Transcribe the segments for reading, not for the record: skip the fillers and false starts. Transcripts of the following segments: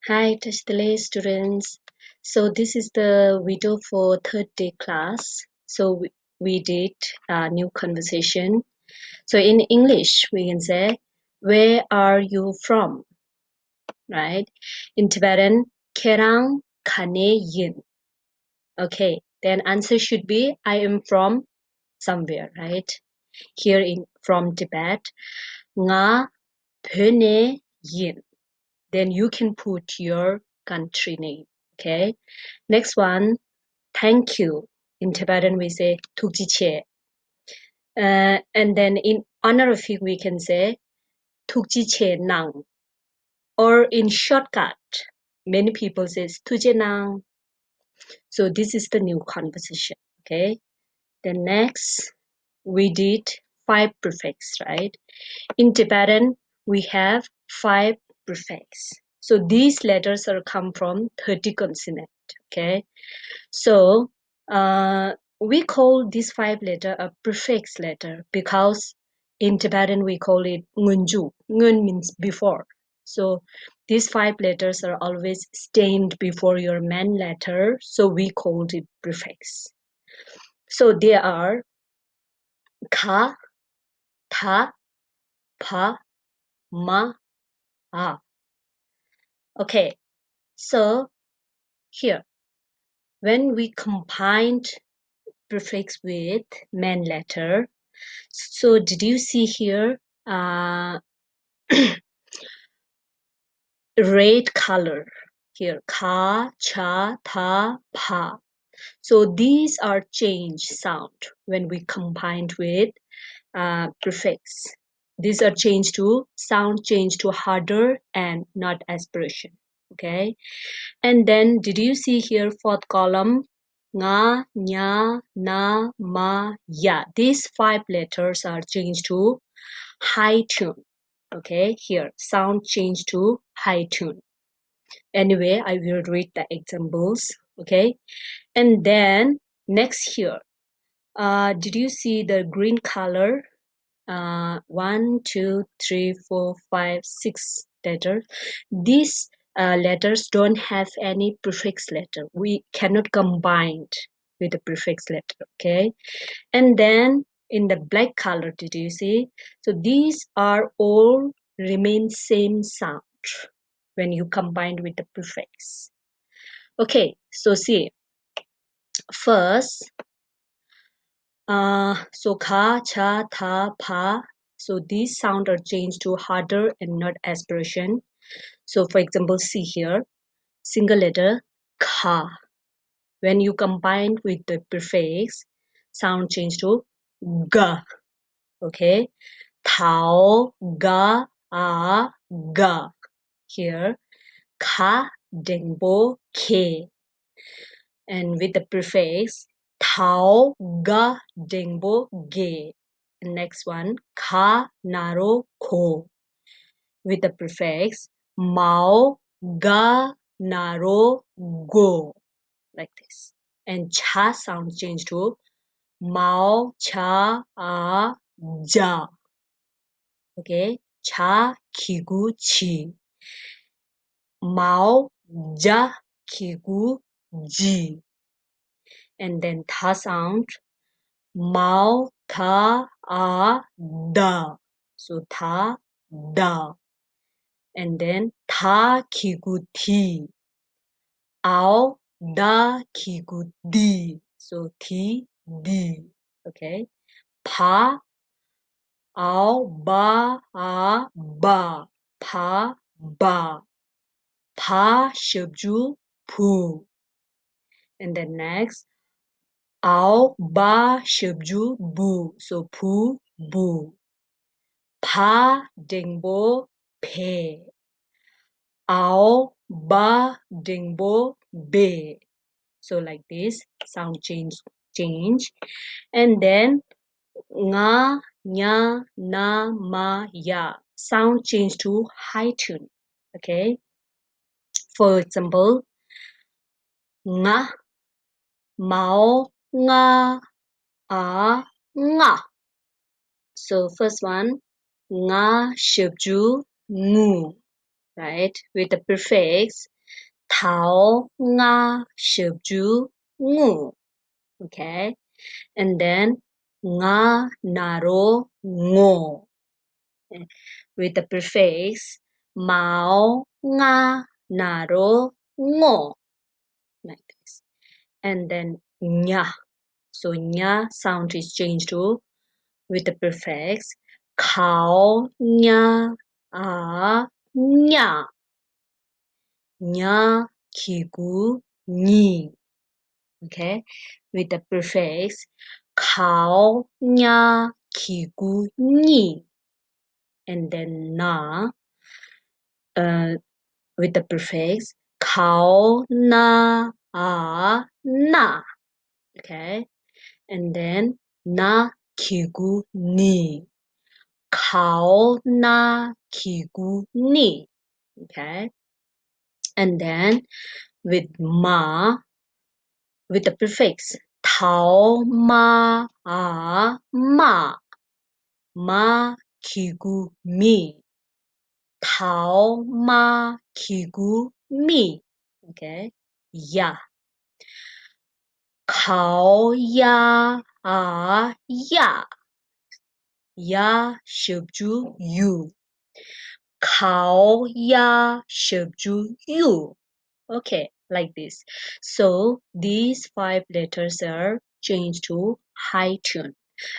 Hi, Tashdale students. So this is the video for third day class. So we did a new conversation. So in English, we can say, where are you from? Right? In Tibetan, Kerang Kane Yin. Okay, then answer should be, I am from somewhere, right? Here from Tibet, Nga Phene Yin. Then you can put your country name. Okay. Next one, thank you. In Tibetan we say tukjiche. And then in honorific we can say tukjiche nang. Or in shortcut, many people says tuje nang. So this is the new conversation. Okay. Then next we did 5 prefix, right? In Tibetan we have 5 prefix. So these letters are come from 30 consonant. Okay. So we call this 5 letter a prefix letter because in Tibetan we call it ngunju. Ngun means before. So these 5 letters are always stained before your main letter. So we called it prefix. So they are ka, tha, pa, ma, a. Okay. So here, when we combined prefix with main letter, so did you see here red color here, ka, cha, tha, pa. So these are change sound when we combined with prefix. These are changed to sound change to harder and not aspiration. Okay. And then did you see here fourth column? Nga, nya, na, ma, ya. These 5 letters are changed to high tune. Okay, here sound change to high tune. Anyway, I will read the examples. Okay, and then next here, did you see the green color? 1, 2, 3, 4, 5, 6 letters. These letters don't have any prefix letter. We cannot combine with the prefix letter. Okay, and then in the black color, did you see? So these are all remain same sound when you combine with the prefix. Okay, so see, first, so ka, cha, tha, pa. So these sound are changed to harder and not aspiration. So for example, see here, single letter ka. When you combine with the prefix, sound change to ga. Okay, tao, ga, a, ga. Here, ka, dengbo, ke. And with the prefix, tao, ga, dengbo, ge. And next one, ka, naro, ko. With the prefix, mao, ga, naro, go. Like this. And cha sound change to mao, cha, a, ja. Okay, cha, kigu, chi. Mao, ja, kigu, ji. And then tha sound, mao, tha, a, da. So tha, da. And then tha, kigu, ti. Ao, da, kigu, di. So ti, di. Okay. Pa, ao, ba, a, ba. Pa, ba. Pa, shibju, pu. And then next, ao, ba, shibju, bu. So pu, bu. Pa, dingbo, pe. Ao, ba, dingbo, be. So like this, sound change. And then nga, nya, na, ma, ya. Sound change to high tune. Okay. For example, nga, mao, nga, a, nga. So first one, nga, shibju, mu. Right? With the prefix, Tao nga shibju ngu. Okay. And then nga naro ngo. With the prefix mao nga naro ngo. Like this. And then nya. So nya sound is changed to with the prefix khao nya a nya. Nya kigu ni. Okay, with the prefix khao nya kigu ni. And then na with the prefix khao na a na. Okay, and then na kigu ni. Khao na kigu ni. Okay, and then with ma with the prefix tao ma a ma. Ma kigu mi. Tao ma kigu mi. Okay, ya. Khao ya a ya. Ya shibju you. Khao ya shibju you. Okay, like this. So these 5 letters are changed to high tune.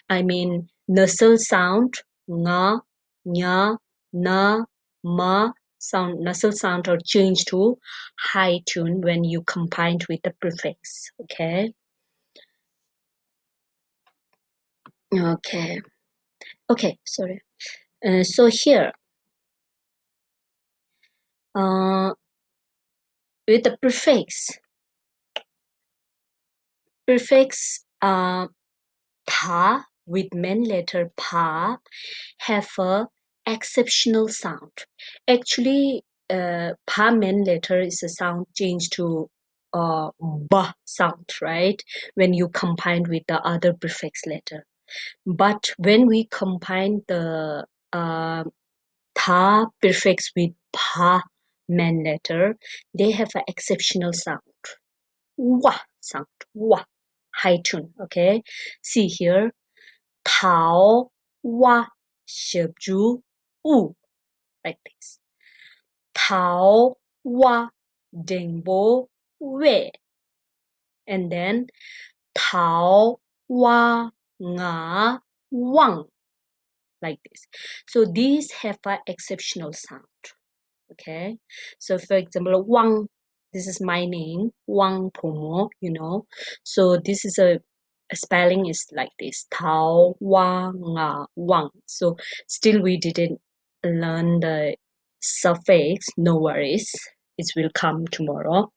I mean nasal sound nga, nya, na, ma sound nasal sound are changed to high tune when you combine with the prefix. Okay. Okay. Okay. Sorry. So here, with the prefix pa with main letter pa have a exceptional sound. Actually, pa main letter is a sound changed to ba sound, right? When you combine with the other prefix letter. But when we combine the ta prefix with pa main letter, they have an exceptional sound. Wa sound. Wa. High tune. Okay. See here. Tao wa shibju u. Like this. Tao wa dingbo we. And then Tao wa nga wang. Like this. So these have an exceptional sound. Okay. So for example, Wang, this is my name, Wang Pomo, you know. So this is a spelling is like this, Tao Wa Nga Wang. So still we didn't learn the suffix, no worries. It will come tomorrow.